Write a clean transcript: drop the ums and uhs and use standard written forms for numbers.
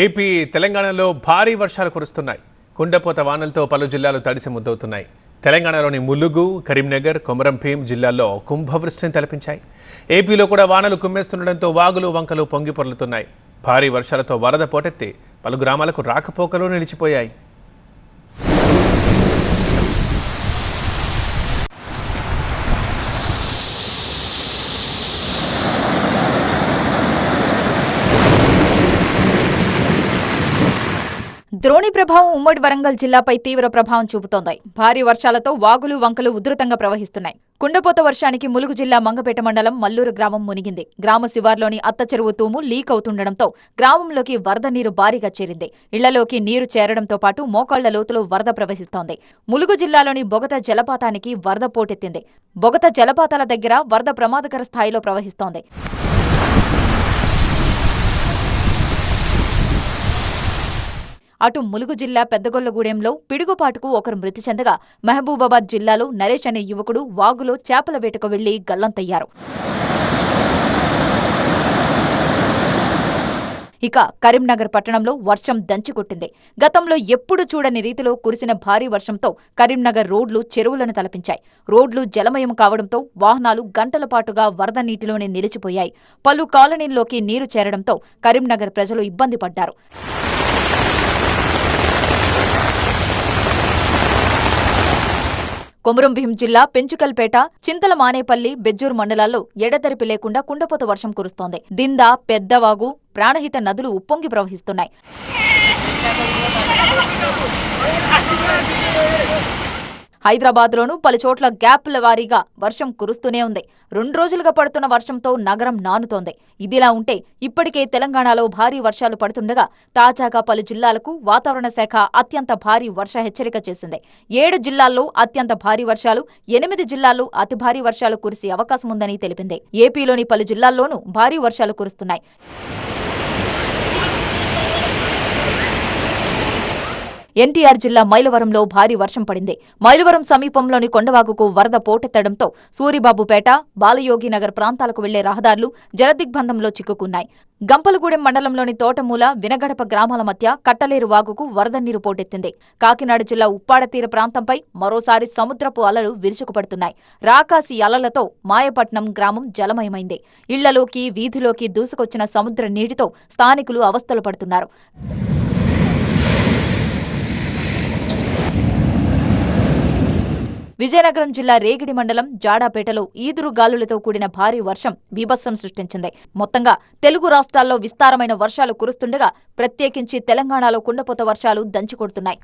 AP తెలంగాణలో భారీ వర్షాలు కురుస్తున్నాయి. కుండపోత వానలతో పలు జిల్లాలు తడిసి ముద్దవుతున్నాయి. తెలంగాణలోని ములుగు, కరీంనగర్, కొమరంభీం జిల్లాల్లో కుంభవృష్టిని తలపించాయి. ఏపీలో కూడా వానలు కుమ్మేస్తుండటంతో వాగులు, వంకలు పొంగి పొర్లుతున్నాయి. భారీ వర్షాలతో వరద పోటెత్తి పలు గ్రామాలకు రాకపోకలు నిలిచిపోయాయి. ద్రోణి ప్రభావం ఉమ్మడి వరంగల్ జిల్లాపై తీవ్ర ప్రభావం చూపుతోంది. భారీ వర్షాలతో వాగులు, వంకలు ఉధృతంగా ప్రవహిస్తున్నాయి. కుండపోత వర్షానికి ములుగు జిల్లా మంగపేట మండలం మల్లూరు గ్రామం మునిగింది. గ్రామ శివార్లోని అత్త చెరువు తూము లీక్ అవుతుండటంతో గ్రామంలోకి వరద నీరు భారీగా చేరింది. ఇళ్లలోకి నీరు చేరడంతో పాటు మోకాళ్ల లోతులో వరద ప్రవహిస్తోంది. ములుగు జిల్లాలోని బొగత జలపాతానికి వరద పోటెత్తింది. బొగత జలపాతాల దగ్గర వరద ప్రమాదకర స్థాయిలో ప్రవహిస్తోంది. అటు ములుగు జిల్లా పెద్దగొల్లగూడెంలో పిడుగుపాటుకు ఒకరు మృతి చెందగా, మహబూబాబాద్ జిల్లాలో నరేష్ అనే యువకుడు వాగులో చేపల వేటకు వెళ్లి గల్లంతయ్యారు. ఇక కరీంనగర్ పట్టణంలో వర్షం దంచికొట్టింది. గతంలో ఎప్పుడు చూడని రీతిలో కురిసిన భారీ వర్షంతో కరీంనగర్ రోడ్లు చెరువులను తలపించాయి. రోడ్లు జలమయం కావడంతో వాహనాలు గంటల పాటుగా వరద నీటిలోనే నిలిచిపోయాయి. పలు కాలనీల్లోకి నీరు చేరడంతో కరీంనగర్ ప్రజలు ఇబ్బంది పడ్డారు. కొమరంభీం జిల్లా పెంచుకల్పేట, చింతల మానేపల్లి, బెజ్జూరు మండలాల్లో ఎడతెరిపి లేకుండా కుండపోత వర్షం కురుస్తోంది. దిందా, పెద్దవాగు, ప్రాణహిత నదులు ఉప్పొంగి ప్రవహిస్తున్నాయి. హైదరాబాద్లోనూ పలుచోట్ల గ్యాప్ల వారీగా వర్షం కురుస్తూనే ఉంది. 2 రోజులుగా పడుతున్న వర్షంతో నగరం నానుతోంది. ఇదిలా ఉంటే ఇప్పటికే తెలంగాణలో భారీ వర్షాలు పడుతుండగా తాజాగా పలు జిల్లాలకు వాతావరణ శాఖ అత్యంత భారీ వర్ష హెచ్చరిక చేసింది. 7 జిల్లాల్లో అత్యంత భారీ వర్షాలు, 8 జిల్లాల్లో అతి భారీ వర్షాలు కురిసే అవకాశం ఉందని తెలిపింది. ఏపీలోని పలు జిల్లాల్లోనూ భారీ వర్షాలు కురుస్తున్నాయి. ఎన్టీఆర్ జిల్లా మైలవరంలో భారీ వర్షం పడింది. మైలవరం సమీపంలోని కొండవాగుకు వరద పోటెత్తడంతో సూరిబాబుపేట, బాలయోగినగర్ ప్రాంతాలకు వెళ్లే రహదారులు జలదిగ్బంధంలో చిక్కుకున్నాయి. గంపలగూడెం మండలంలోని తోటమూల, వినగడప గ్రామాల మధ్య కట్టలేరు వాగుకు వరద నీరు పోటెత్తింది. కాకినాడ జిల్లా ఉప్పాడ తీర ప్రాంతంపై మరోసారి సముద్రపు అలలు విరుచుకుపడుతున్నాయి. రాకాసి అలలతో మాయపట్నం గ్రామం జలమయమైంది. ఇళ్లలోకి, వీధిలోకి దూసుకొచ్చిన సముద్ర నీటితో స్థానికులు అవస్థలు పడుతున్నారు. విజయనగరం జిల్లా రేగిడి మండలం జాడాపేటలో ఈదురు గాలులతో కూడిన భారీ వర్షం బీభత్సం సృష్టించింది. మొత్తంగా తెలుగు రాష్ట్రాల్లో విస్తారమైన వర్షాలు కురుస్తుండగా ప్రత్యేకించి తెలంగాణలో కుండపోత వర్షాలు దంచికొడుతున్నాయి.